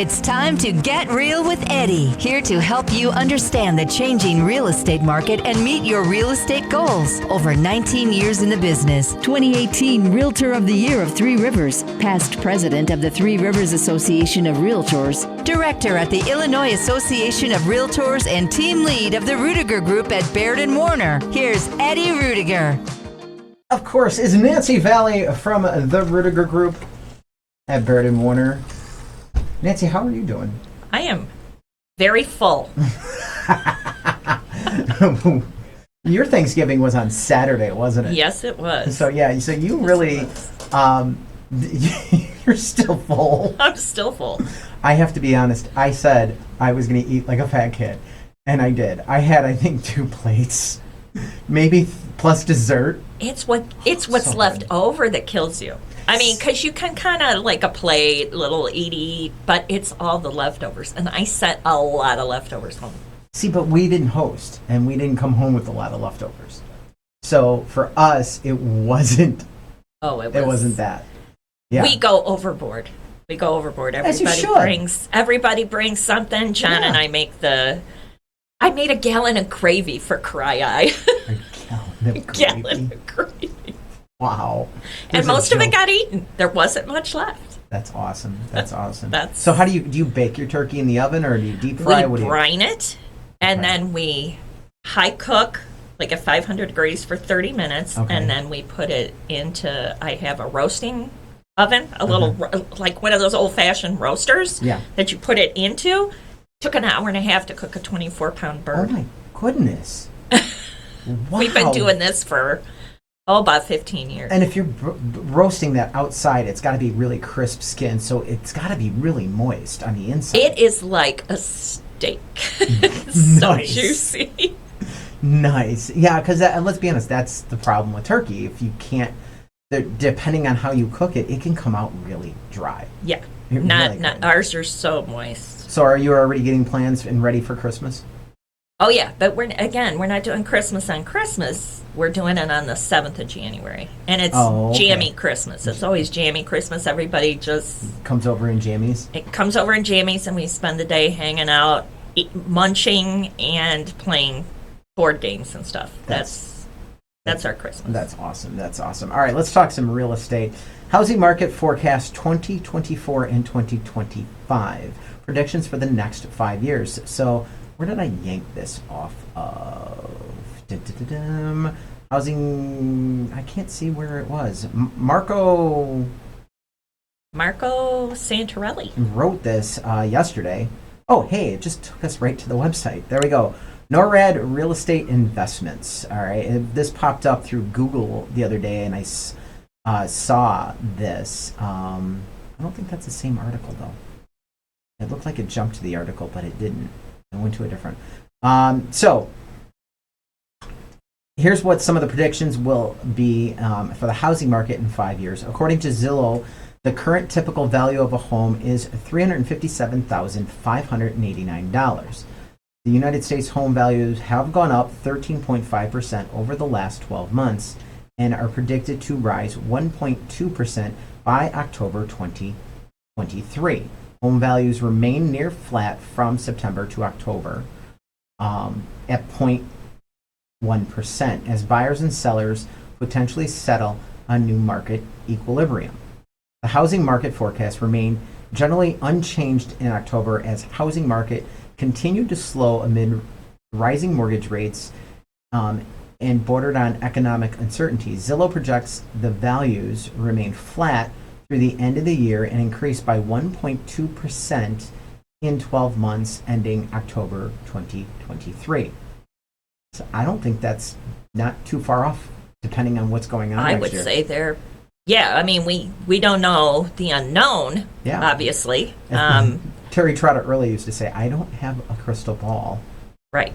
It's time to get real with Eddie, here to help you understand the changing real estate market and meet your real estate goals. Over 19 years in the business. 2018 Realtor of the Year of Three Rivers. Past president of the Three Rivers Association of Realtors. Director at the Illinois Association of Realtors and team lead of the Ruettiger Group at Baird Warner. Here's Eddie Ruettiger. Of course, is Nancy Valley from the Ruettiger Group at Baird Warner. Nancy, how are you doing? I am very full. Your Thanksgiving was on Saturday, wasn't it? Yes, it was. So you really, you're still full. I'm still full. I have to be honest. I said I was going to eat like a fat kid, and I did. I had, I think, 2 plates, maybe plus dessert. It's what's left over that kills you. I mean, because you can kind of like a plate, little eat, but it's all the leftovers. And I sent a lot of leftovers home. See, but we didn't host, and we didn't come home with a lot of leftovers. So for us, it wasn't. Oh, it wasn't that. Yeah. We go overboard. Everybody brings something. John and I I made a gallon of gravy for Cry-Eye. A gallon of gravy. Wow. And most of it got eaten. There wasn't much left. That's awesome. So how do you bake your turkey in the oven, or do you deep fry? We brine it, and then we high cook like at 500 degrees for 30 minutes, and then we put it into, I have a roasting oven, a little, like one of those old-fashioned roasters that you put it into. Took an hour and a half to cook a 24-pound bird. Oh, my goodness. Wow. We've been doing this for about 15 years. And if you're roasting that outside, it's got to be really crisp skin, so it's got to be really moist on the inside. It is like a steak. So juicy. Nice. Yeah, because let's be honest, that's the problem with turkey. If you can't, depending on how you cook it, it can come out really dry. Yeah. Not ours are so moist. So are you already getting plans and ready for Christmas? Oh, yeah, but we're not doing Christmas on Christmas. We're doing it on the 7th of January. And it's jammy Christmas. It's always jammy Christmas. Everybody just comes over in jammies? It comes over in jammies, and we spend the day hanging out, munching, and playing board games and stuff. That's our Christmas. That's awesome. All right, let's talk some real estate. Housing market forecast 2024 and 2025. Predictions for the next 5 years. So where did I yank this off of? Housing, I can't see where it was. Marco Santarelli wrote this yesterday. Oh, hey, it just took us right to the website. There we go. NORAD Real Estate Investments. All right, this popped up through Google the other day, and I saw this. I don't think that's the same article, though. It looked like it jumped to the article, but it didn't. It went to a different. So here's what some of the predictions will be for the housing market in 5 years. According to Zillow, the current typical value of a home is $357,589. The United States home values have gone up 13.5% over the last 12 months and are predicted to rise 1.2% by October 2023. Home values remain near flat from September to October at 0.1% as buyers and sellers potentially settle on new market equilibrium. The housing market forecast remained generally unchanged in October as housing market continued to slow amid rising mortgage rates and bordered on economic uncertainty. Zillow projects the values remain flat through the end of the year and increase by 1.2% in 12 months ending October 2023. So I don't think that's not too far off, depending on what's going on next year. I would say they're, I mean, we don't know the unknown, obviously. Terry Trotter earlier used to say, I don't have a crystal ball. Right.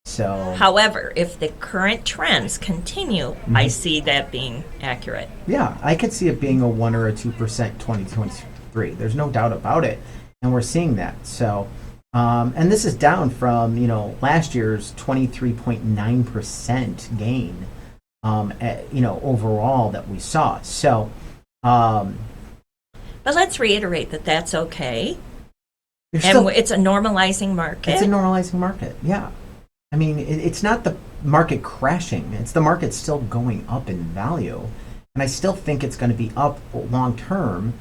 So, however, if the current trends continue, I see that being accurate. Yeah, I could see it being a 1 or a 2% 2023. There's no doubt about it, and we're seeing that. So, and this is down from last year's 23.9% gain, overall that we saw. So, but let's reiterate that that's okay. There's And still, it's a normalizing market. it's a normalizing market, yeah. I mean, it's not the market crashing. It's the market still going up in value. And I still think it's going to be up long term,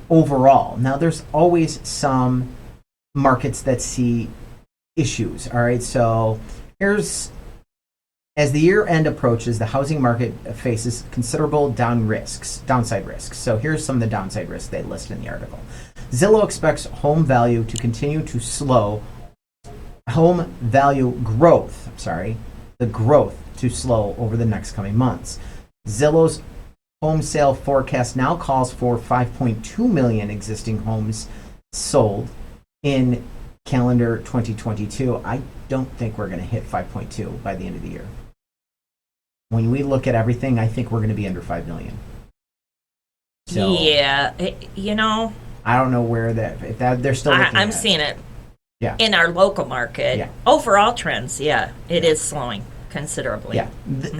overall. Now, there's always some markets that see issues, all right? So as the year end approaches, the housing market faces considerable downside risks. So here's some of the downside risks they list in the article. Zillow expects home value to continue to slow. Home value growth, the growth to slow over the next coming months. Zillow's home sale forecast now calls for 5.2 million existing homes sold in calendar 2022. I don't think we're going to hit 5.2 by the end of the year. When we look at everything, I think we're going to be under 5 million. So, yeah, I don't know where if they're still looking I'm at it. seeing it Yeah. in our local market. Yeah. Overall trends, it is slowing considerably. Yeah.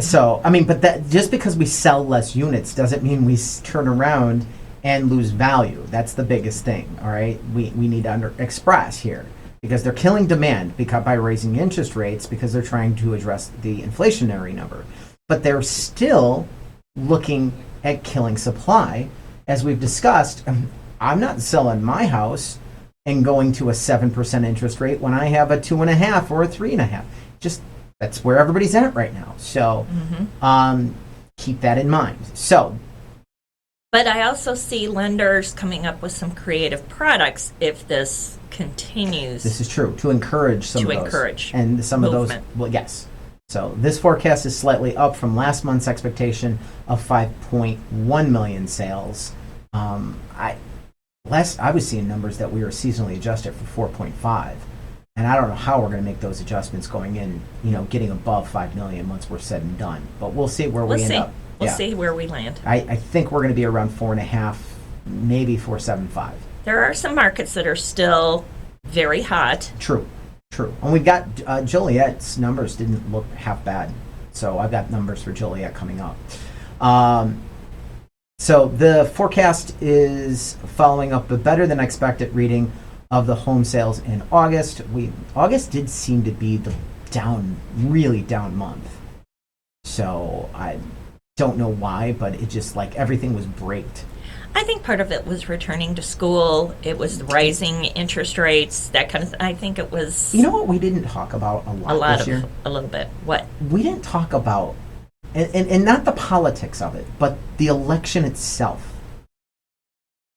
So, I mean, but that just because we sell less units doesn't mean we turn around and lose value. That's the biggest thing, all right? We need to express here because they're killing demand by raising interest rates because they're trying to address the inflationary number. But they're still looking at killing supply. As we've discussed, I'm not selling my house and going to a 7% interest rate when I have a 2.5 or a 3.5. Just that's where everybody's at right now. So keep that in mind. So, but I also see lenders coming up with some creative products if this continues. This is true to encourage some of those. Encourage and some movement. Of those. Well, yes. So this forecast is slightly up from last month's expectation of 5.1 million sales. I was seeing numbers that we were seasonally adjusted for 4.5, and I don't know how we're going to make those adjustments going in. Getting above 5 million once we're said and done. But we'll see where we end up. We'll see where we land. I think we're going to be around 4.5, maybe 4.75. There are some markets that are still very hot. True. And we got Joliet's numbers didn't look half bad. So I've got numbers for Joliet coming up. So the forecast is following up a better than expected reading of the home sales in August. August did seem to be the really down month. So I don't know why, but it just everything was braked. I think part of it was returning to school. It was the rising interest rates, that kind of I think it was... You know what we didn't talk about this year? A little bit. What? We didn't talk about, and not the politics of it, but the election itself.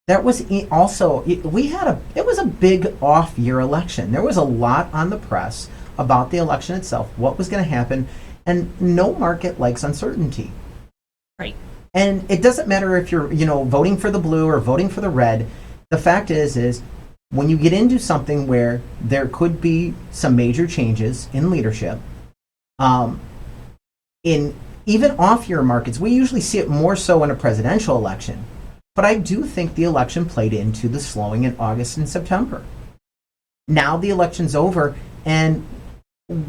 That was also, it was a big off-year election. There was a lot on the press about the election itself, what was going to happen, and no market likes uncertainty. Right. And it doesn't matter if you're, voting for the blue or voting for the red. The fact is when you get into something where there could be some major changes in leadership, in even off-year markets, we usually see it more so in a presidential election. But I do think the election played into the slowing in August and September. Now the election's over, and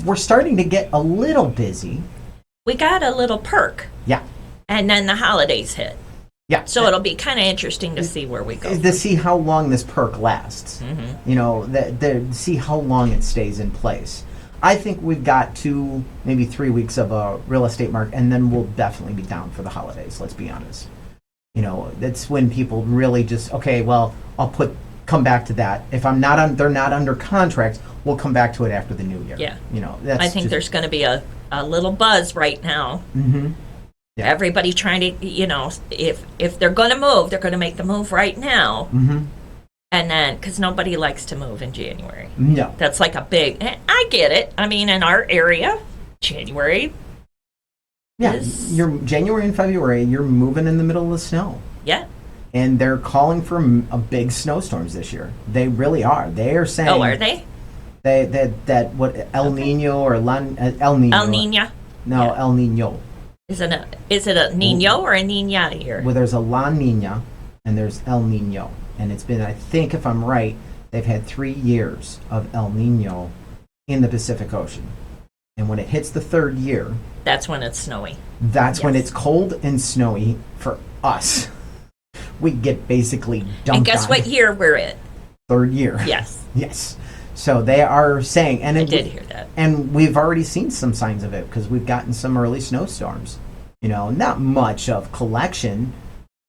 we're starting to get a little busy. We got a little perk. Yeah. And then the holidays hit. Yeah. So it'll be kind of interesting to see where we go. To see how long this perk lasts. Mm-hmm. See how long it stays in place. I think we've got 2, maybe 3 weeks of a real estate market, and then we'll definitely be down for the holidays, let's be honest. That's when people really just, okay, well, come back to that. If they're not under contract, we'll come back to it after the new year. Yeah. That's I think there's going to be a little buzz right now. Mm-hmm. Yeah. Everybody trying to, if they're going to move, they're going to make the move right now. Mm-hmm. And then, because nobody likes to move in January. No. That's like a big, I get it. I mean, in our area, January. Yeah, you're January and February, you're moving in the middle of the snow. Yeah. And they're calling for a big snowstorms this year. They really are. They are saying. Oh, are they? That what El Nino or El Nino. El Nino. No, Yeah. El Nino. Is it a Nino or a Nina year? Well, there's a La Nina and there's El Nino. And it's been, I think if I'm right, they've had 3 years of El Nino in the Pacific Ocean. And when it hits the third year, that's when it's snowy. That's when it's cold and snowy for us. We get basically dumped on. And guess what year we're in? third year. Yes. Yes. So they are saying, and I did hear that. And we've already seen some signs of it because we've gotten some early snowstorms. Not much of collection,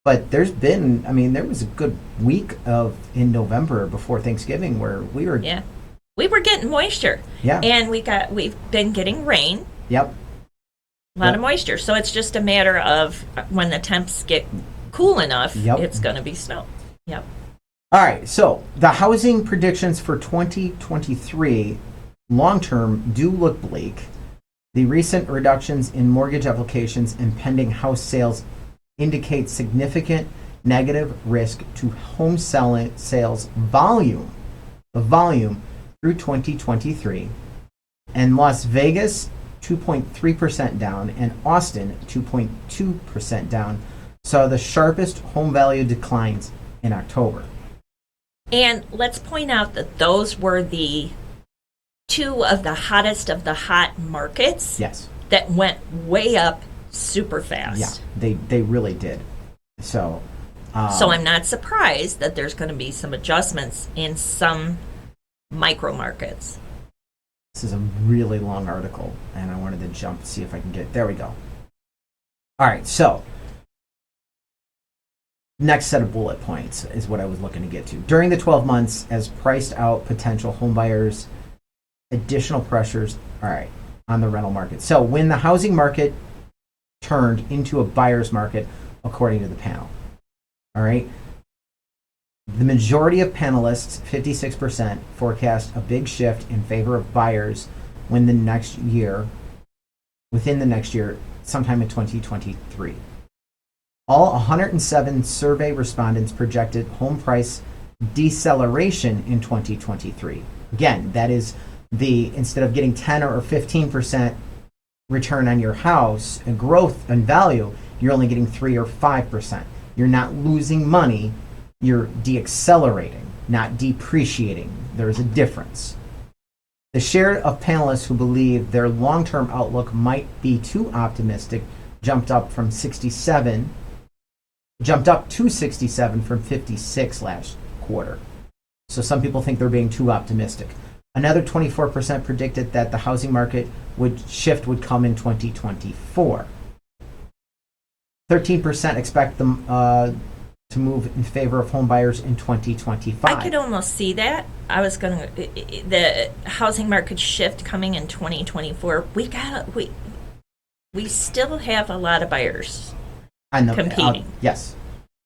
but there was a good week in November before Thanksgiving where we were. Yeah. We were getting moisture. Yeah. And we've been getting rain. Yep. A lot of moisture. So it's just a matter of when the temps get cool enough, it's going to be snow. Yep. All right. So the housing predictions for 2023 long term do look bleak. The recent reductions in mortgage applications and pending house sales indicate significant negative risk to home sales volume through 2023. And Las Vegas 2.3% down, and Austin 2.2% down, saw the sharpest home value declines in October. And let's point out that those were the two of the hottest of the hot markets. Yes. That went way up super fast. Yeah, they really did. So I'm not surprised that there's going to be some adjustments in some micro markets. This is a really long article, and I wanted to jump to see if I can get. There we go. All right, so next set of bullet points is what I was looking to get to. During the 12 months, as priced out potential home buyers, additional pressures, on the rental market. So when the housing market turned into a buyer's market, according to the panel, all right, the majority of panelists, 56%, forecast a big shift in favor of buyers within the next year, sometime in 2023. All 107 survey respondents projected home price deceleration in 2023. Again, that is instead of getting 10 or 15% return on your house and growth and value, you're only getting 3 or 5%. You're not losing money. You're deaccelerating, not depreciating. There's a difference. The share of panelists who believe their long-term outlook might be too optimistic jumped up to 67 from 56 last quarter. So some people think they're being too optimistic. Another 24% predicted that the housing market would come in 2024. 13% expect them to move in favor of home buyers in 2025. I could almost see that. The housing market shift coming in 2024. We still have a lot of buyers competing. Yes.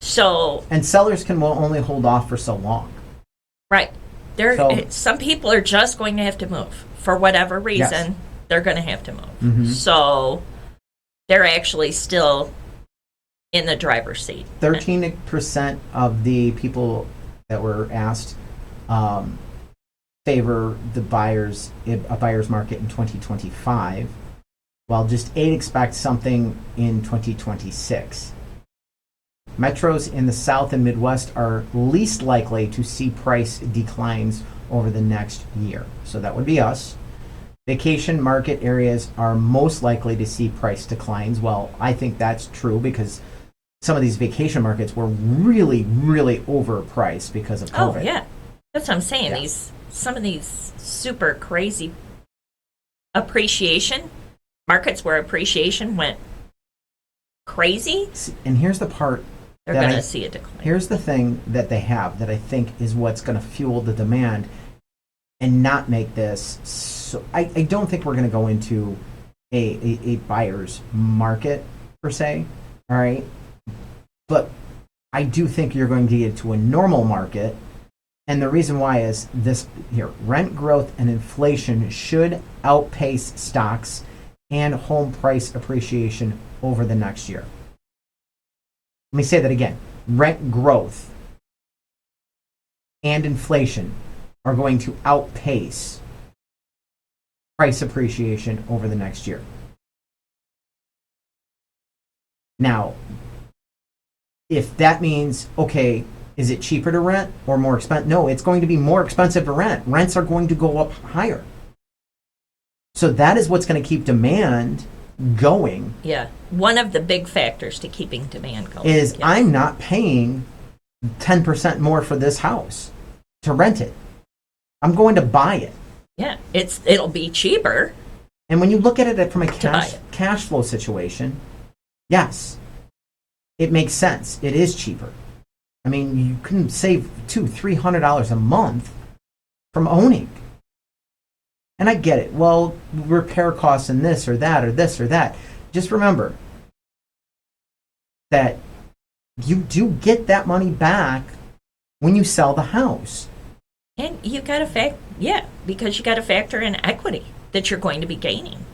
So and sellers will only hold off for so long. Right. Some people are just going to have to move for whatever reason. Yes. They're going to have to move. Mm-hmm. So they're actually still in the driver's seat. 13% of the people that were asked favor a buyer's market in 2025, while just 8 expect something in 2026. Metros in the South and Midwest are least likely to see price declines over the next year. So that would be us. Vacation market areas are most likely to see price declines. Well, I think that's true because some of these vacation markets were really, really overpriced because of COVID. Oh, yeah. That's what I'm saying. Yeah. Some of these super crazy appreciation markets where appreciation went crazy. And here's the part. They're going to see a decline. Here's the thing that they have that I think is what's going to fuel the demand and not make this. So I don't think we're going to go into a buyer's market per se. All right. But I do think you're going to get to a normal market. And the reason why is this here. Rent growth and inflation should outpace stocks and home price appreciation over the next year. Let me say that again. Rent growth and inflation are going to outpace price appreciation over the next year. Now, if that means, okay, is it cheaper to rent or more expensive? No, it's going to be more expensive to rent. Rents are going to go up higher. So that is what's going to keep demand going. Yeah. One of the big factors to keeping demand going is I'm not paying 10% more for this house to rent it. I'm going to buy it. Yeah, it'll be cheaper. And when you look at it from a buy it. cash flow situation, yes, it makes sense. It is cheaper. I mean, you can save $200-$300 a month from owning. And I get it. Well, repair costs and this or that or this or that. Just remember that you do get that money back when you sell the house. And you got to because you got to factor in equity that you're going to be gaining.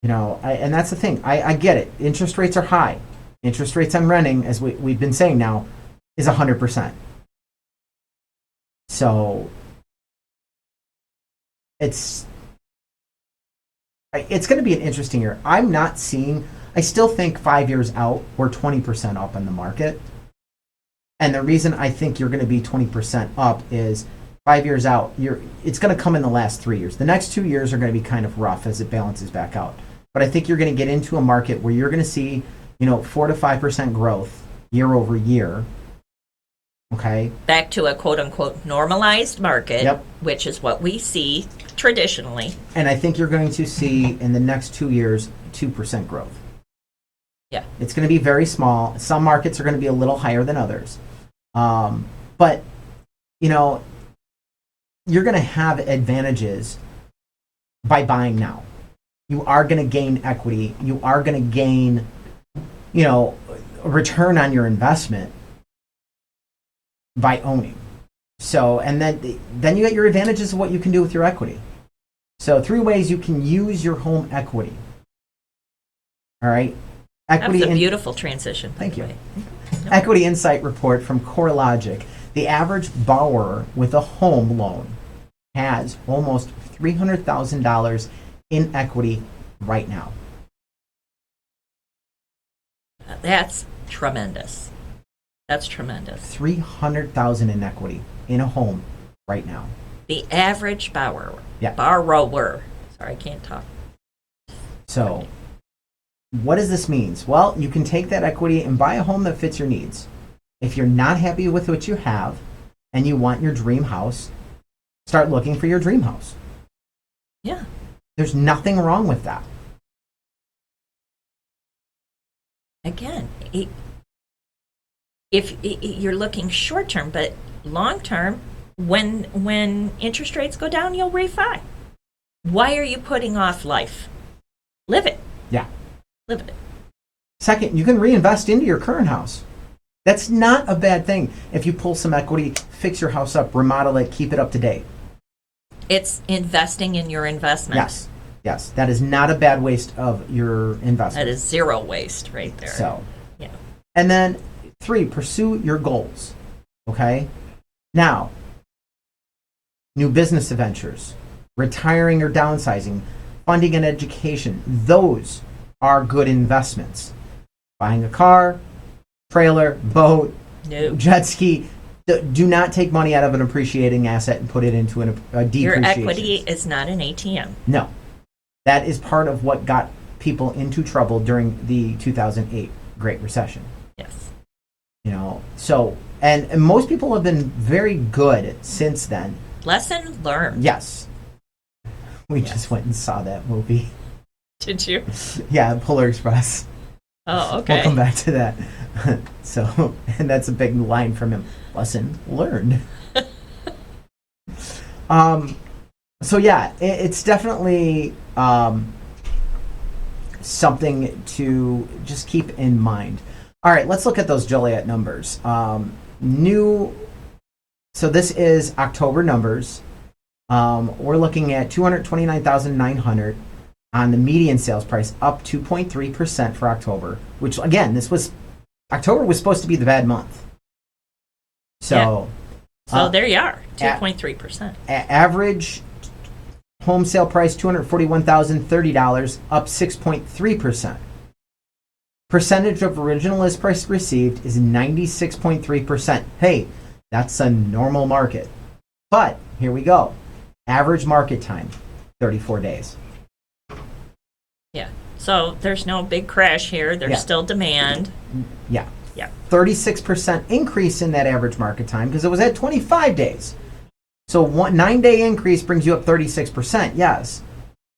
You know, and that's the thing. I get it. Interest rates are high. Interest rates on renting, as we've been saying now, is 100%. So it's going to be an interesting year. I still think 5 years out, we're 20% up in the market. And the reason I think you're going to be 20% up is 5 years out, it's going to come in the last 3 years. The next 2 years are going to be kind of rough as it balances back out. But I think you're going to get into a market where you're going to see, 4 to 5% growth year over year. Okay. Back to a quote unquote normalized market, Yep. which is what we see traditionally. And I think you're going to see in the next 2 years 2% growth. Yeah. It's going to be very small. Some markets are going to be a little higher than others. But, you're going to have advantages by buying now. You are going to gain equity. You are going to gain, a return on your investment by owning. So, and then you get your advantages of what you can do with your equity. So 3 ways you can use your home equity. All right. Equity. That was a beautiful transition. Thank you. Equity Insight Report from CoreLogic. The average borrower with a home loan has almost $300,000 in equity right now. That's tremendous. That's tremendous. $300,000 in equity in a home right now. The average borrower. Yeah. Borrower. Sorry, I can't talk. So, what does this mean? Well, you can take that equity and buy a home that fits your needs. If you're not happy with what you have and you want your dream house, start looking for your dream house. Yeah. There's nothing wrong with that. Again, if you're looking short term, but long term, when interest rates go down, you'll refi. Why are you putting off life? Live it. Yeah. Live it. Second, you can reinvest into your current house. That's not a bad thing. If you pull some equity, fix your house up, remodel it, keep it up to date. It's investing in your investment. Yes. That is not a bad waste of your investment. That is zero waste right there. So, yeah. And then 3, pursue your goals. Okay? Now, new business ventures, retiring or downsizing, funding an education, those are good investments. Buying a car, trailer, boat, jet ski. Do not take money out of an appreciating asset and put it into a depreciation. Your equity is not an ATM. No. That is part of what got people into trouble during the 2008 Great Recession. Yes. So, and most people have been very good since then. Lesson learned. Yes. We just went and saw that movie. Did you? Yeah, Polar Express. Oh, okay. We'll come back to that. So, and that's a big line from him. Lesson learned. So yeah, it's definitely something to just keep in mind. All right, let's look at those Joliet numbers. So this is October numbers. We're looking at $229,900 on the median sales price, up 2.3% for October, which again, October was supposed to be the bad month. So, So there you are, 2.3%. Average home sale price, $241,030, up 6.3%. Percentage of original list price received is 96.3%. Hey, that's a normal market. But here we go. Average market time, 34 days. Yeah. So there's no big crash here. There's still demand. Yeah. Yeah. 36% increase in that average market time because it was at 25 days. So 9-day increase brings you up 36%, yes.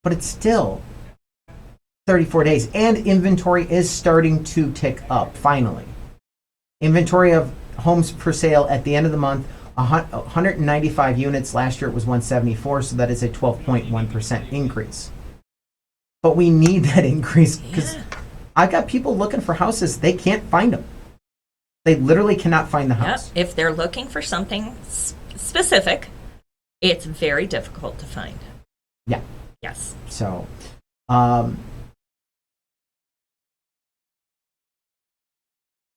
But it's still 34 days. And inventory is starting to tick up, finally. Inventory of homes for sale at the end of the month, 195 units. Last year it was 174, so that is a 12.1% increase. But we need that increase because I got people looking for houses. They can't find them. They literally cannot find the house. If they're looking for something specific, it's very difficult to find. Yeah. Yes. So,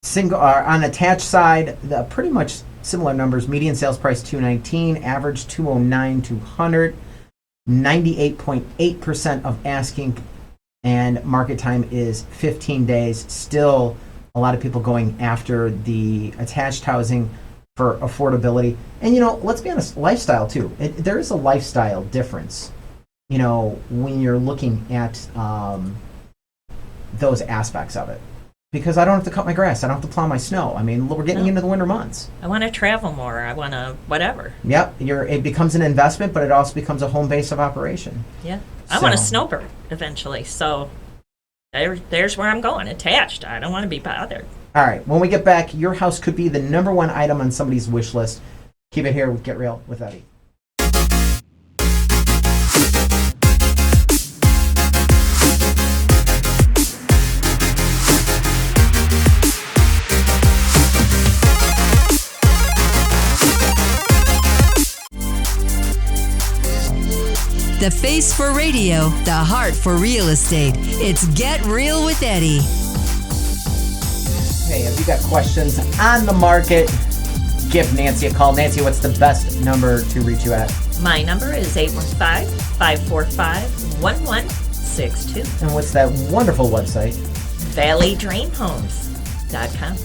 single on attached side, pretty much similar numbers. Median sales price 219, average 209, 200, 98.8% of asking, and market time is 15 days. Still, a lot of people going after the attached housing for affordability. And let's be honest, lifestyle too. There is a lifestyle difference. When you're looking at those aspects of it. Because I don't have to cut my grass. I don't have to plow my snow. I mean, we're getting into the winter months. I want to travel more. I want to whatever. Yep. It becomes an investment, but it also becomes a home base of operation. Yeah. I want a snowbird eventually. So there's where I'm going, attached. I don't want to be bothered. All right. When we get back, your house could be the number one item on somebody's wish list. Keep it here with Get Real with Eddie. The face for radio, the heart for real estate. It's Get Real with Eddie. Hey, if you got questions on the market, give Nancy a call. Nancy, what's the best number to reach you at? My number is 815-545-1162. And what's that wonderful website? valleydreamhomes.com.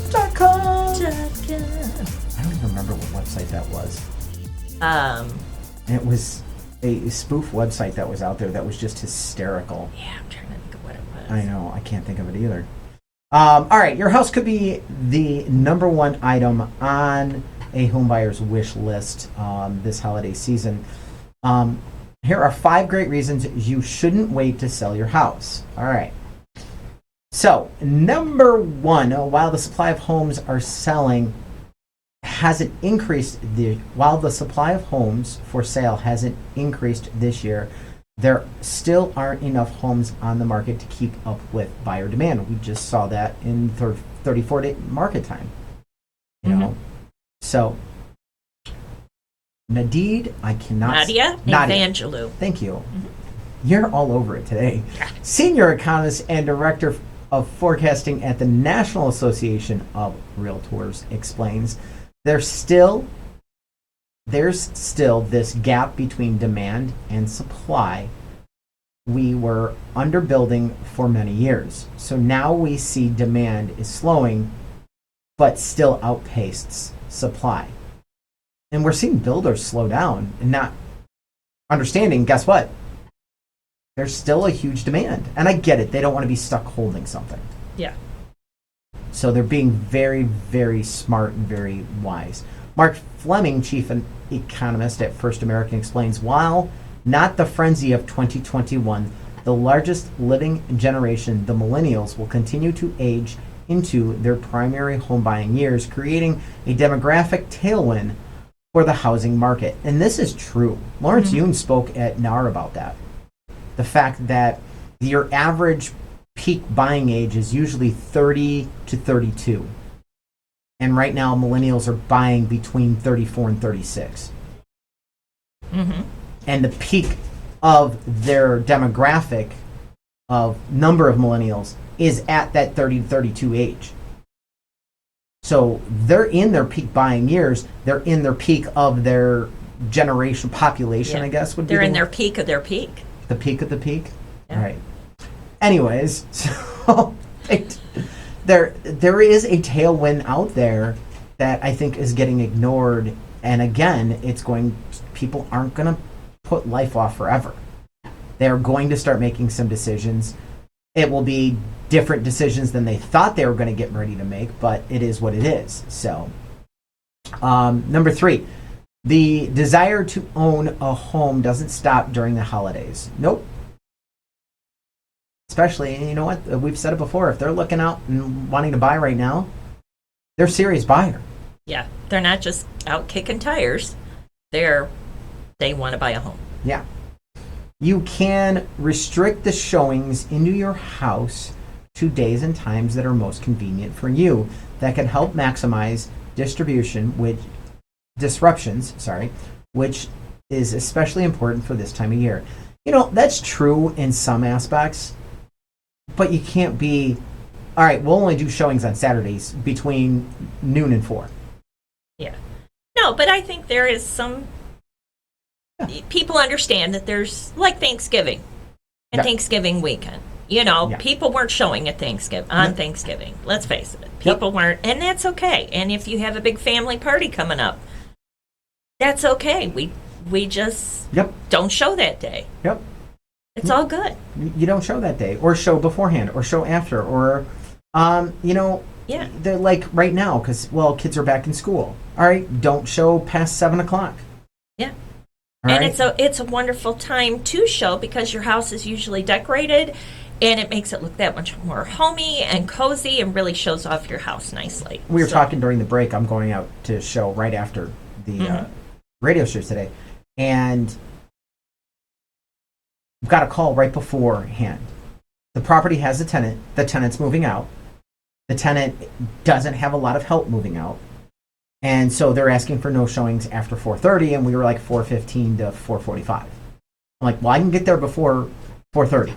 I don't even remember what website that was. It was a spoof website that was out there that was just hysterical. Yeah, I'm trying to think of what it was. I know. I can't think of it either. All right. Your house could be the number one item on a homebuyer's wish list this holiday season. Here are 5 great reasons you shouldn't wait to sell your house. All right. So, number 1, while the supply of homes are selling hasn't increased, while the supply of homes for sale hasn't increased this year, there still aren't enough homes on the market to keep up with buyer demand. We just saw that in 34-day market time. So, Nadia Evangelou. Thank you. Mm-hmm. You're all over it today. Senior economist and director of forecasting at the National Association of Realtors explains there's still this gap between demand and supply. We were underbuilding for many years. So now we see demand is slowing, but still outpaced supply. And we're seeing builders slow down and not understanding, guess what? There's still a huge demand. And I get it. They don't want to be stuck holding something. Yeah. So they're being very, very smart and very wise. Mark Fleming, chief economist at First American, explains, while not the frenzy of 2021, the largest living generation, the millennials, will continue to age into their primary home buying years, creating a demographic tailwind for the housing market. And this is true. Lawrence Yun spoke at NAR about that. The fact that your average peak buying age is usually 30 to 32. And right now, millennials are buying between 34 and 36. Mm-hmm. And the peak of their demographic of number of millennials is at that 30 to 32 age. So they're in their peak buying years. They're in their peak of their generation population, I guess. They're in their peak of their peak. The peak of the peak? Yeah. All right. Anyways, so there is a tailwind out there that I think is getting ignored. And again, people aren't going to put life off forever. They're going to start making some decisions. It will be different decisions than they thought they were going to get ready to make, but it is what it is. So, number 3, the desire to own a home doesn't stop during the holidays. Nope. Especially, you know what? We've said it before. If they're looking out and wanting to buy right now, they're a serious buyer. Yeah, they're not just out kicking tires. They want to buy a home. Yeah. You can restrict the showings into your house to days and times that are most convenient for you. That can help maximize disruptions, which is especially important for this time of year. You know, that's true in some aspects, but you can't be, all right, we'll only do showings on Saturdays between noon and 4. Yeah. No, but I think there is some, people understand that there's, like Thanksgiving and Thanksgiving weekend. You know, people weren't showing at Thanksgiving. Let's face it. People weren't, and that's okay. And if you have a big family party coming up, that's okay. We just don't show that day. Yep. It's all good. You don't show that day, or show beforehand, or show after, or, they're like right now, because, kids are back in school. All right, don't show past 7 o'clock. Yeah. All and right? it's a wonderful time to show because your house is usually decorated, and it makes it look that much more homey and cozy and really shows off your house nicely. We were talking during the break. I'm going out to show right after the radio show today, and I've got a call right beforehand. The property has a tenant. The tenant's moving out. The tenant doesn't have a lot of help moving out. And so they're asking for no showings after 4:30, and we were like 4:15 to 4:45. I'm like, well, I can get there before 4:30.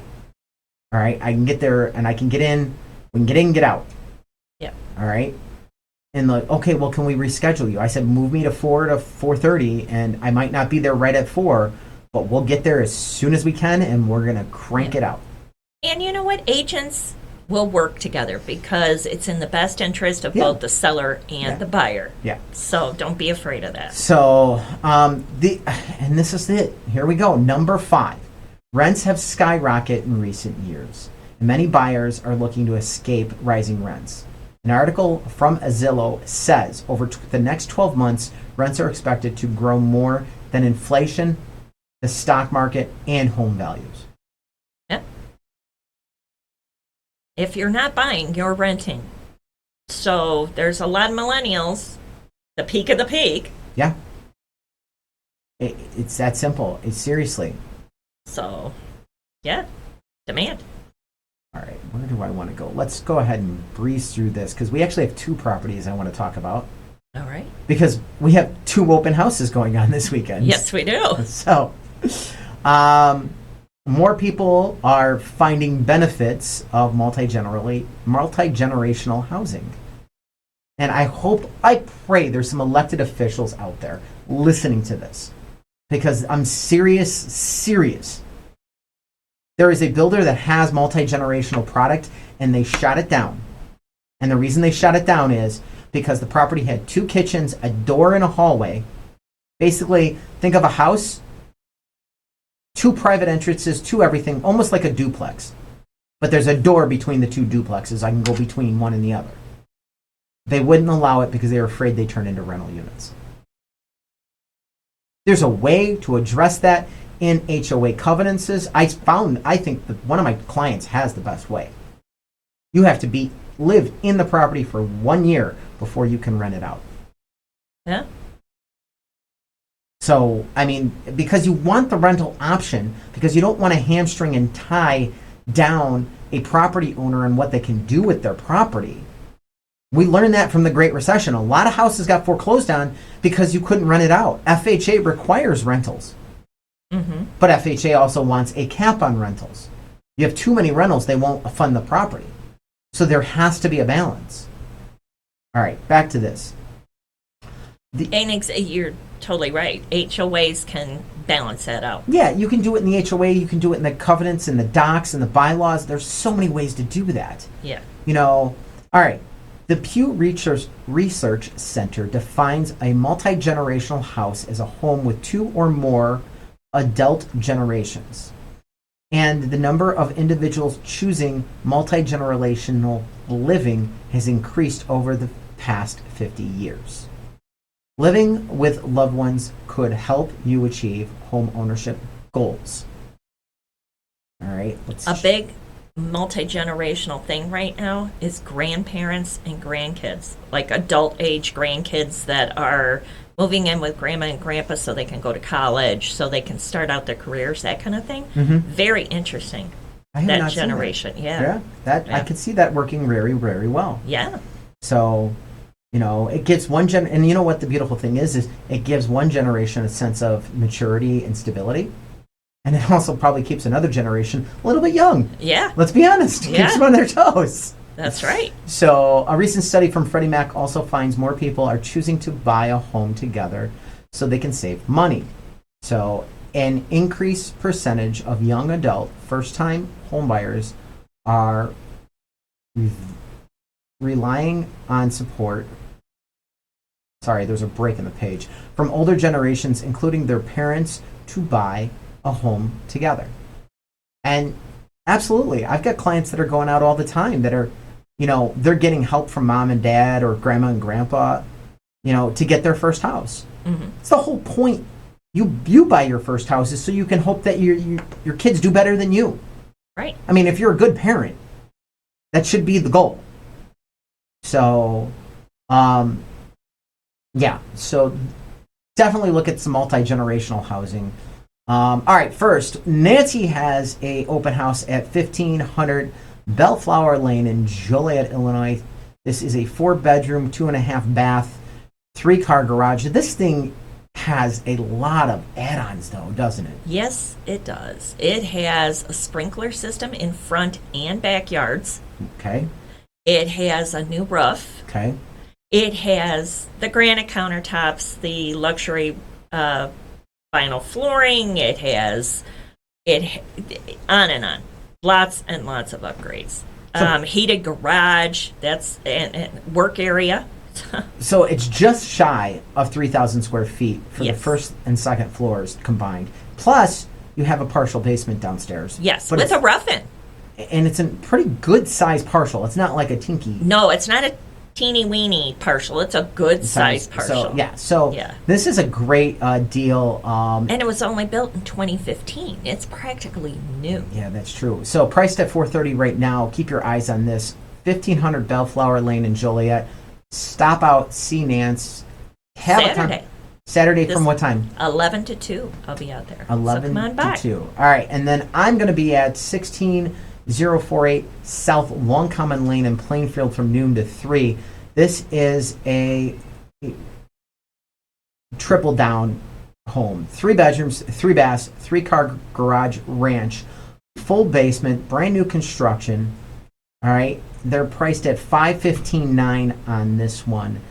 All right, I can get there, and I can get in. We can get in and get out. Yeah. All right. And like, okay, well, can we reschedule you? I said, move me to 4 to 4:30, and I might not be there right at 4, but we'll get there as soon as we can, and we're gonna crank it out. And you know what? Agents will work together because it's in the best interest of both the seller and the buyer. Yeah. So don't be afraid of that. So and this is it. Here we go. Number 5. Rents have skyrocketed in recent years, and many buyers are looking to escape rising rents. An article from Zillow says over the next 12 months, rents are expected to grow more than inflation, the stock market, and home values. Yeah. If you're not buying, you're renting. So there's a lot of millennials, the peak of the peak. Yeah. It's that simple. It's seriously. So, demand. All right, where do I want to go? Let's go ahead and breeze through this because we actually have 2 properties I want to talk about. All right. Because we have 2 open houses going on this weekend. Yes, we do. So, more people are finding benefits of multi-generational housing. And I pray there's some elected officials out there listening to this. Because I'm serious. There is a builder that has multi-generational product, and they shot it down. And the reason they shot it down is because the property had 2 kitchens, a door, and a hallway. Basically, think of a house, 2 private entrances, 2 everything, almost like a duplex. But there's a door between the 2 duplexes. I can go between one and the other. They wouldn't allow it because they were afraid they'd turn into rental units. There's a way to address that in HOA covenants. I think that one of my clients has the best way. You have to live in the property for 1 year before you can rent it out. Yeah. So, I mean, because you want the rental option, because you don't want to hamstring and tie down a property owner and what they can do with their property. We learned that from the Great Recession. A lot of houses got foreclosed on because you couldn't rent it out. FHA requires rentals. Mm-hmm. But FHA also wants a cap on rentals. You have too many rentals, they won't fund the property. So there has to be a balance. All right, back to this. You're totally right. HOAs can balance that out. Yeah, you can do it in the HOA, you can do it in the covenants and the docs and the bylaws. There's so many ways to do that. Yeah. All right. The Pew Research Center defines a multi-generational house as a home with 2 or more adult generations. And the number of individuals choosing multi-generational living has increased over the past 50 years. Living with loved ones could help you achieve home ownership goals. All right, A big multi-generational thing right now is grandparents and grandkids, like adult age grandkids that are moving in with grandma and grandpa so they can go to college, so they can start out their careers, that kind of thing. Very interesting. I have That not seen generation, Yeah, I could see that working very, very well. Yeah. So, it gives and you know what the beautiful thing is it gives one generation a sense of maturity and stability. And it also probably keeps another generation a little bit young. Yeah. Let's be honest. Yeah. Keeps them on their toes. That's right. So a recent study from Freddie Mac also finds more people are choosing to buy a home together so they can save money. So an increased percentage of young adult first-time homebuyers are relying on support. Sorry, there's a break in the page. From older generations, including their parents, to buy a home together. And absolutely, I've got clients that are going out all the time that are, they're getting help from mom and dad or grandma and grandpa, to get their first house. It's the whole point. You buy your first house is so you can hope that your kids do better than you. Right. I mean, if you're a good parent, that should be the goal. So, so definitely look at some multi-generational housing. All right, first, Nancy has a open house at 1500 Bellflower Lane in Joliet, Illinois. This is a 4-bedroom, 2.5 bath, 3-car garage. This thing has a lot of add-ons, though, doesn't it? Yes, it does. It has a sprinkler system in front and backyards. Okay. It has a new roof. Okay. It has the granite countertops, the luxury vinyl flooring. It has on and on. Lots and lots of upgrades. Heated garage. That's and work area. So it's just shy of 3,000 square feet for Yes. the first and second floors combined. Plus, you have a partial basement downstairs. Yes, But with a rough in. and it's a pretty good size partial. It's not like a tinky No, it's not a teeny weeny partial. It's a good size partial. So Yeah. this is a great deal. And it was only built in 2015. It's practically new. Yeah, that's true. So priced at $430 right now. Keep your eyes on this. 1500 Bellflower Lane in Joliet. Stop out, see Nance. Have a Saturday. time. Saturday This- from what time? 11 to 2. I'll be out there. 11 so come on by. to 2. All right, and then I'm going to be at 16048 South Long Common Lane in Plainfield from noon to 3. This is a triple down home. 3 bedrooms, 3 baths, 3-car garage ranch, full basement, brand new construction. All right, they're priced at $515,900 on this one.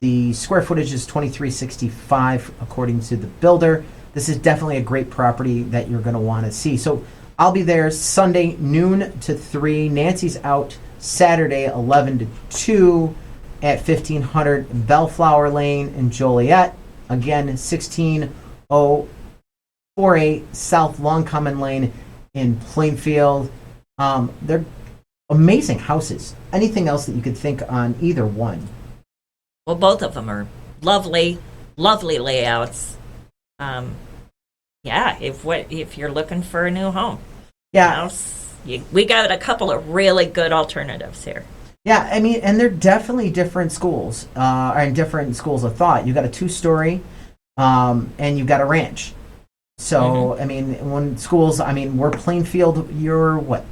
The square footage is 2365 according to the builder. This is definitely a great property that you're going to want to see. So I'll be there Sunday noon to 3. Nancy's out Saturday 11 to 2 at 1500 Bellflower Lane in Joliet. Again, 16048 South Long Common Lane in Plainfield. They're amazing houses. Anything else that you could think on either one? Well, both of them are lovely, lovely layouts. If you're looking for a new home, Yeah, we got a couple of really good alternatives here. yeah. I mean, and they're definitely different schools, and different schools of thought. You got a 2-story, and you've got a ranch. So I mean, when schools, I mean, we're Plainfield. You're what?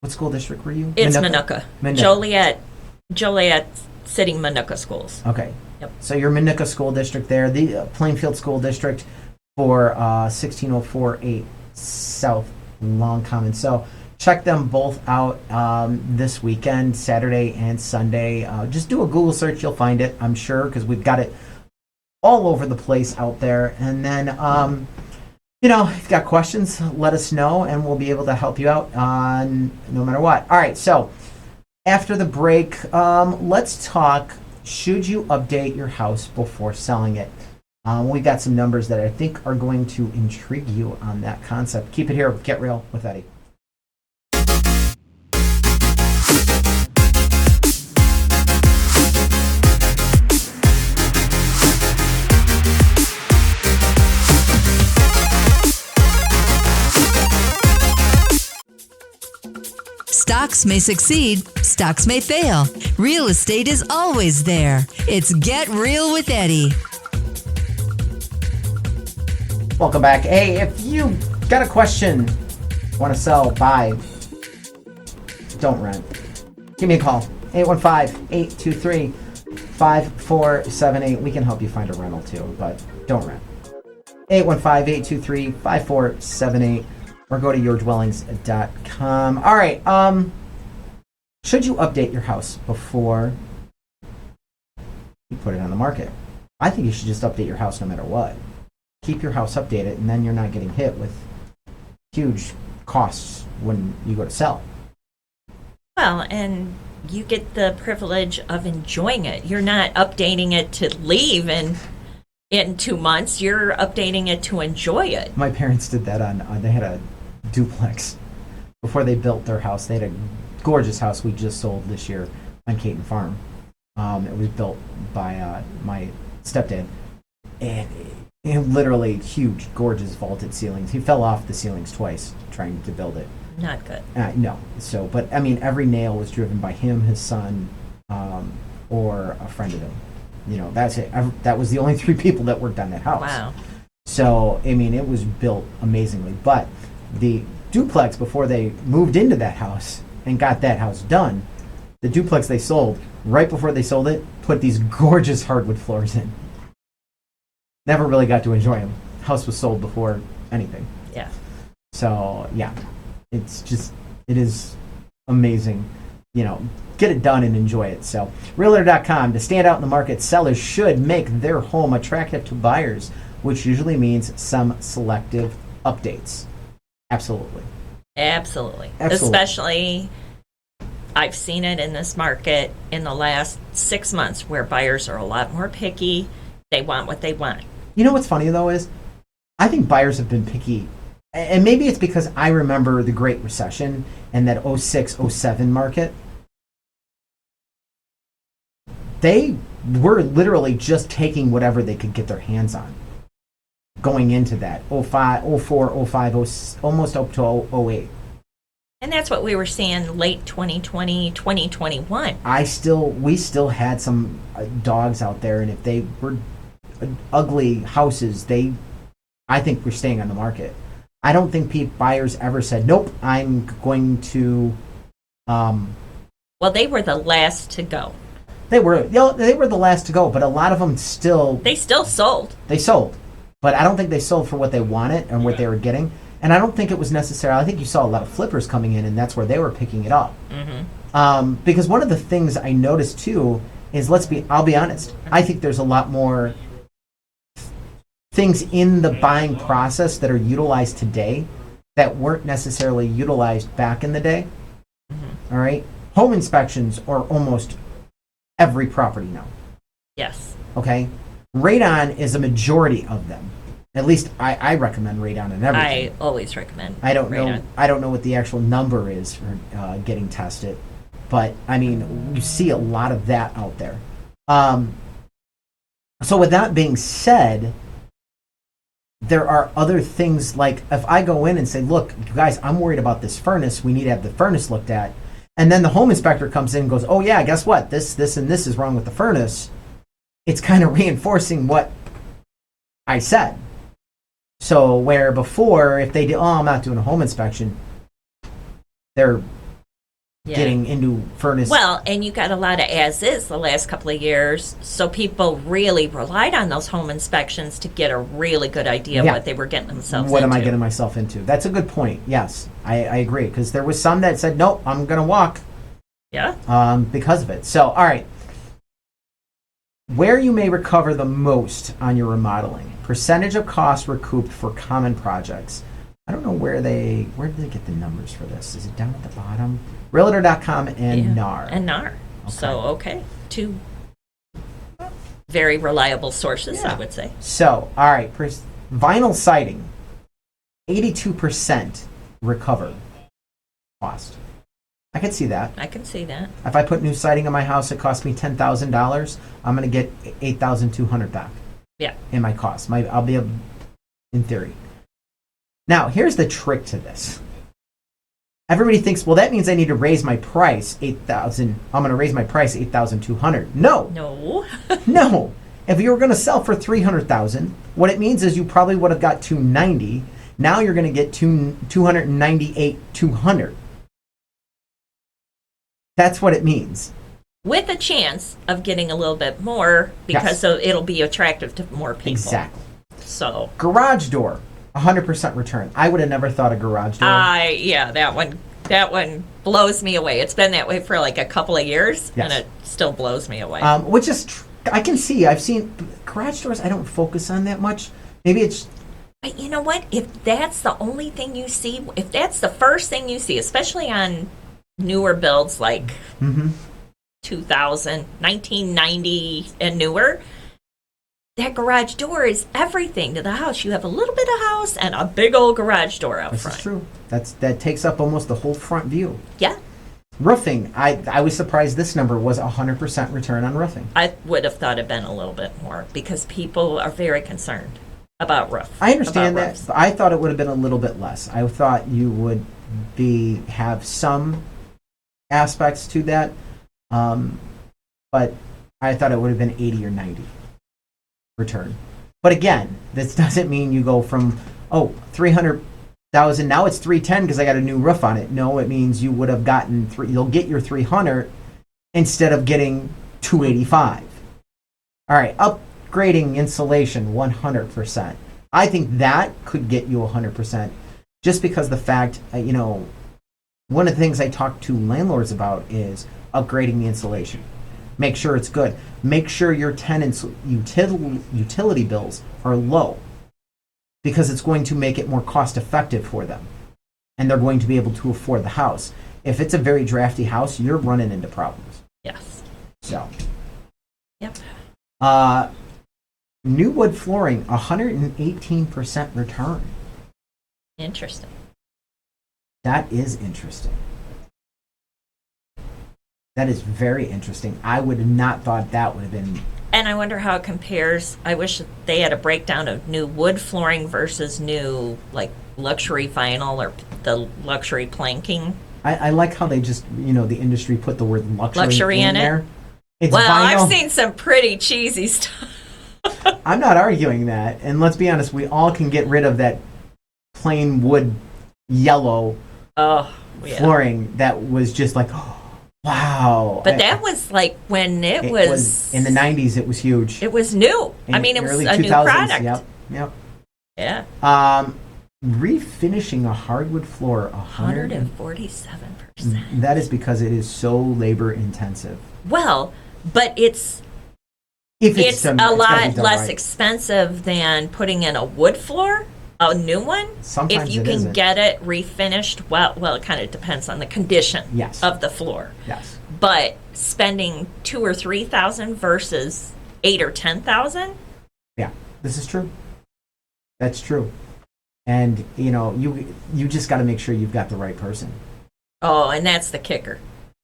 What school district were you? It's Minooka. Joliet City Minooka schools. Okay. Yep. So your Minooka School District there, the Plainfield School District for 16048 South Long Common. So check them both out this weekend, Saturday and Sunday. Just do a Google search, you'll find it, I'm sure, because we've got it all over the place out there. And then, if you've got questions, let us know, and we'll be able to help you out on no matter what. All right, so after the break, let's talk, should you update your house before selling it? We've got some numbers that I think are going to intrigue you on that concept. Keep it here with Get Real with Eddie. Stocks may succeed, stocks may fail. Real estate is always there. It's Get Real with Eddie. Welcome back. Hey, if you got a question, want to sell, buy, don't rent, give me a call. 815-823-5478. We can help you find a rental too, but don't rent. 815-823-5478. Or go to yourdwellings.com. All right. Should you update your house before you put it on the market? I think you should just update your house no matter what. Keep your house updated, and then you're not getting hit with huge costs when you go to sell. Well, and you get the privilege of enjoying it. You're not updating it to leave in 2 months. You're updating it to enjoy it. My parents did that they had a duplex before they built their house. They had a gorgeous house we just sold this year on Caton Farm. It was built by my stepdad, and literally huge, gorgeous vaulted ceilings. He fell off the ceilings twice trying to build it. Not good. No. So, but I mean, every nail was driven by him, his son, or a friend of him. You know, that's it. That was the only 3 people that worked on that house. Wow. So, I mean, it was built amazingly. But the duplex, before they moved into that house and got that house done, the duplex they sold, right before they sold it, put these gorgeous hardwood floors in. Never really got to enjoy them. House was sold before anything. Yeah. So, yeah, it is amazing. You know, get it done and enjoy it. So, Realtor.com, to stand out in the market, sellers should make their home attractive to buyers, which usually means some selective updates. Absolutely. Especially, I've seen it in this market in the last 6 months where buyers are a lot more picky. They want what they want. You know what's funny, though, is I think buyers have been picky. And maybe it's because I remember the Great Recession and that 06, 07 market. They were literally just taking whatever they could get their hands on going into that 05, 04, 05, almost up to 08. And that's what we were seeing late 2020, 2021. We still had some dogs out there, and if they were ugly houses, I think we're staying on the market. I don't think buyers ever said, nope, I'm going to... Well, they were the last to go. They were the last to go, but a lot of them They still sold. They sold. But I don't think they sold for what they wanted and what they were getting. And I don't think it was necessary. I think you saw a lot of flippers coming in, and that's where they were picking it up. Mm-hmm. Because one of the things I noticed, too, is I'll be honest, I think there's a lot more things in the buying process that are utilized today that weren't necessarily utilized back in the day. Mm-hmm. All right? Home inspections are almost every property now. Yes. Okay? Radon is a majority of them. At least I recommend radon and everything. I always recommend radon. I don't know what the actual number is for getting tested, but I mean, you see a lot of that out there. So with that being said, there are other things like if I go in and say, look, you guys, I'm worried about this furnace. We need to have the furnace looked at. And then the home inspector comes in and goes, oh yeah, guess what? This, and this is wrong with the furnace. It's kind of reinforcing what I said. So where before, if they did, I'm not doing a home inspection, they're getting into furnace. Well, and you got a lot of as-is the last couple of years, so people really relied on those home inspections to get a really good idea of what they were getting themselves into. What am I getting myself into? That's a good point. Yes, I agree. Because there was some that said, nope, I'm going to walk. Yeah. Because of it. So, all right. Where you may recover the most on your remodeling. Percentage of costs recouped for common projects. I don't know where did they get the numbers for this? Is it down at the bottom? Realtor.com and NAR. And NAR. Okay. So, okay. Two very reliable sources, I would say. So, all right, vinyl siding, 82% recovered cost. I can see that. I can see that. If I put new siding on my house, it cost me $10,000. I'm going to get $8,200 back. Yeah. In my cost. I'll be able, in theory. Now, here's the trick to this. Everybody thinks, well, that means I need to raise my price $8,000. I'm going to raise my price $8,200. No. No. No. If you were going to sell for $300,000, what it means is you probably would have got $290,000. Now you're going to get $298,200. That's what it means. With a chance of getting a little bit more because so it'll be attractive to more people. Exactly. So garage door, 100% return. I would have never thought a garage door. Yeah, that one blows me away. It's been that way for like a couple of years, and it still blows me away. Which is I can see. I've seen garage doors. I don't focus on that much. Maybe it's. But you know what? If that's the only thing you see, if that's the first thing you see, especially on newer builds like 2000, 1990 and newer, that garage door is everything to the house. You have a little bit of house and a big old garage door out front. That's true. That takes up almost the whole front view. Yeah. Roofing, I was surprised this number was 100% return on roofing. I would have thought it'd been a little bit more because people are very concerned about roof. I understand that. I thought it would have been a little bit less. I thought you would have some aspects to that, but I thought it would have been 80 or 90 return. But again, this doesn't mean you go from 300,000 now it's 310 because I got a new roof on it. No, it means you would have gotten you'll get your 300 instead of getting 285. All right, upgrading insulation 100%. I think that could get you 100% just because the fact one of the things I talk to landlords about is upgrading the insulation. Make sure it's good. Make sure your tenants' utility bills are low because it's going to make it more cost effective for them. And they're going to be able to afford the house. If it's a very drafty house, you're running into problems. Yes. So. Yep. New wood flooring, 118% return. Interesting. That is interesting. That is very interesting. I would have not thought that would have been. And I wonder how it compares. I wish they had a breakdown of new wood flooring versus new, like, luxury vinyl or the luxury planking. I like how they just, the industry put the word luxury in there. It's well, vinyl. I've seen some pretty cheesy stuff. I'm not arguing that. And let's be honest, we all can get rid of that plain wood yellow flooring that was just like, wow. But that was like when it was in the 90s, it was huge. It was new. In it was early a 2000s, new product. Yep. Yeah. Refinishing a hardwood floor, 147%. That is because it is so labor intensive. Well, but it's a lot less expensive than putting in a wood floor. A new one, sometimes if you can get it refinished, well, it kind of depends on the condition of the floor. Yes. But spending $2,000 or $3,000 versus $8,000 or $10,000. Yeah, this is true. That's true. And you just got to make sure you've got the right person. Oh, and that's the kicker.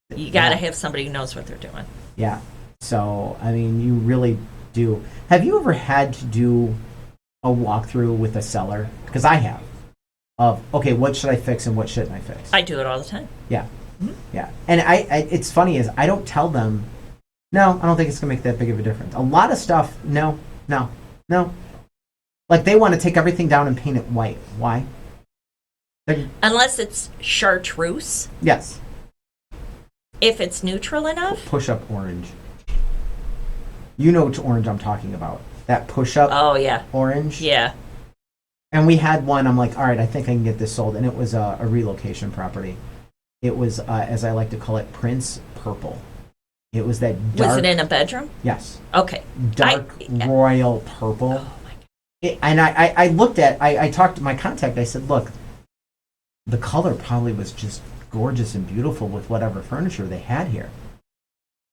You got to have somebody who knows what they're doing. Yeah. So you really do. Have you ever had to do a walkthrough with a seller? Because I have. Of what should I fix and what shouldn't I fix? I do it all the time. Yeah, yeah. And I it's funny is I don't tell them. No, I don't think it's gonna make that big of a difference. A lot of stuff. No. Like they want to take everything down and paint it white. Why? Unless it's chartreuse. Yes. If it's neutral enough. Push up orange. You know which orange I'm talking about. That push-up orange. Yeah. And we had one, I'm like, all right, I think I can get this sold. And it was a relocation property. It was, as I like to call it, Prince Purple. It was that dark... Was it in a bedroom? Yes. Okay. Dark royal purple. Oh, my God. And I looked at, I talked to my contact, I said, look, the color probably was just gorgeous and beautiful with whatever furniture they had here.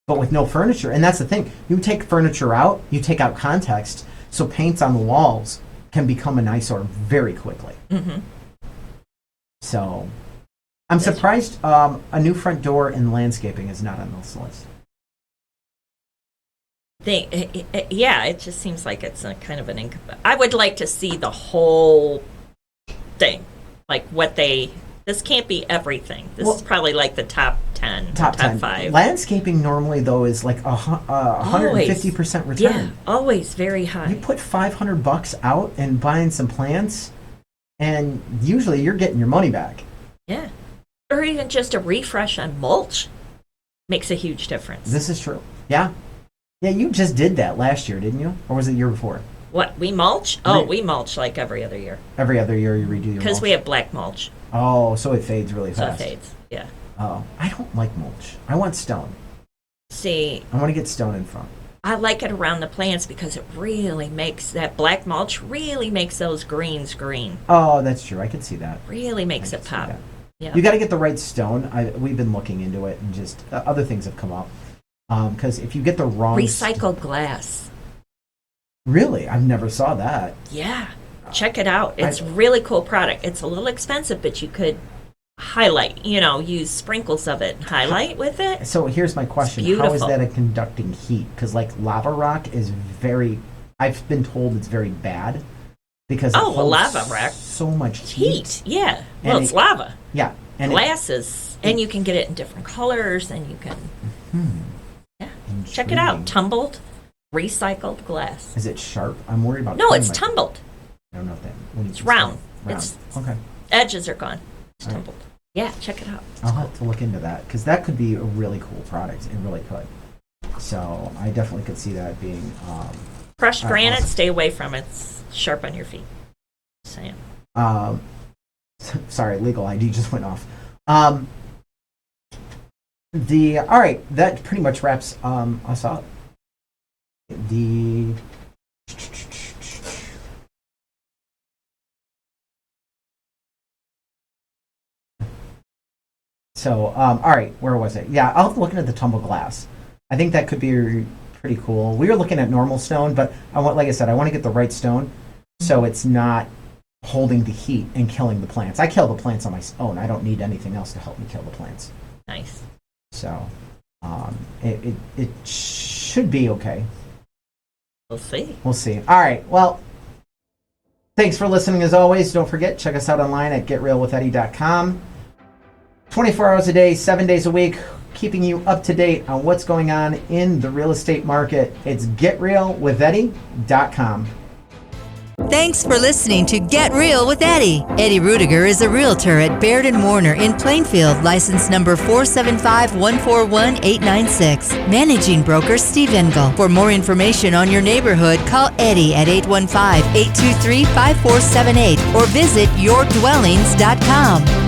But with no furniture, and that's the thing, you take furniture out, you take out context, so paints on the walls can become an eyesore very quickly. Mm-hmm. So, I'm surprised a new front door in landscaping is not on this list. It just seems like it's a kind of an I would like to see the whole thing, like this can't be everything. This is probably like the top 10, top 5. Landscaping normally, though, is like 150% return. Yeah, always very high. You put $500 out and buying some plants, and usually you're getting your money back. Yeah. Or even just a refresh on mulch makes a huge difference. This is true. Yeah. Yeah, you just did that last year, didn't you? Or was it the year before? What, we mulch? Oh, we mulch like every other year. Every other year you redo your mulch? Because we have black mulch. Oh, so it fades really fast. So it fades, yeah. Oh, I don't like mulch. I want stone. See, I want to get stone in front. I like it around the plants because it really makes, that black mulch really makes those greens green. Oh, that's true. I can see that. Really makes it pop. Yeah. You got to get the right stone. We've been looking into it, and just other things have come up. Because if you get the wrong... Recycled glass. Really? I've never saw that. Yeah. Check it out. It's a really cool product. It's a little expensive, but you could highlight, use sprinkles of it and highlight with it. So here's my question. How is that a conducting heat? Because like lava rock is very... I've been told it's very bad. Because it holds lava rock. So much heat. Yeah. Well, it's lava. Yeah. And glasses. And you can get it in different colors, and you can... Yeah. Check it out. Tumbled, recycled glass. Is it sharp? I'm worried about... No, it's tumbled. I don't know if that... It's round. It's okay. Edges are gone. It's tumbled. Yeah, check it out. I'll have to look into that, because that could be a really cool product. It really could. So I definitely could see that being... Crushed granite, awesome. Stay away from it. It's sharp on your feet. Just saying. Sorry, legal ID just went off. All right, that pretty much wraps us up. So, all right, where was it? Yeah, I'll have to look at the tumble glass. I think that could be pretty cool. We were looking at normal stone, but like I said, I want to get the right stone so it's not holding the heat and killing the plants. I kill the plants on my own. I don't need anything else to help me kill the plants. Nice. So, it should be okay. We'll see. We'll see. All right. Well, thanks for listening as always. Don't forget, check us out online at getrealwitheddie.com. 24 hours a day, 7 days a week, keeping you up to date on what's going on in the real estate market. It's getrealwitheddie.com. Thanks for listening to Get Real with Eddie. Eddie Ruettiger is a realtor at Baird Warner in Plainfield, license number 475141896. Managing broker Steve Engel. For more information on your neighborhood, call Eddie at 815-823-5478 or visit yourdwellings.com.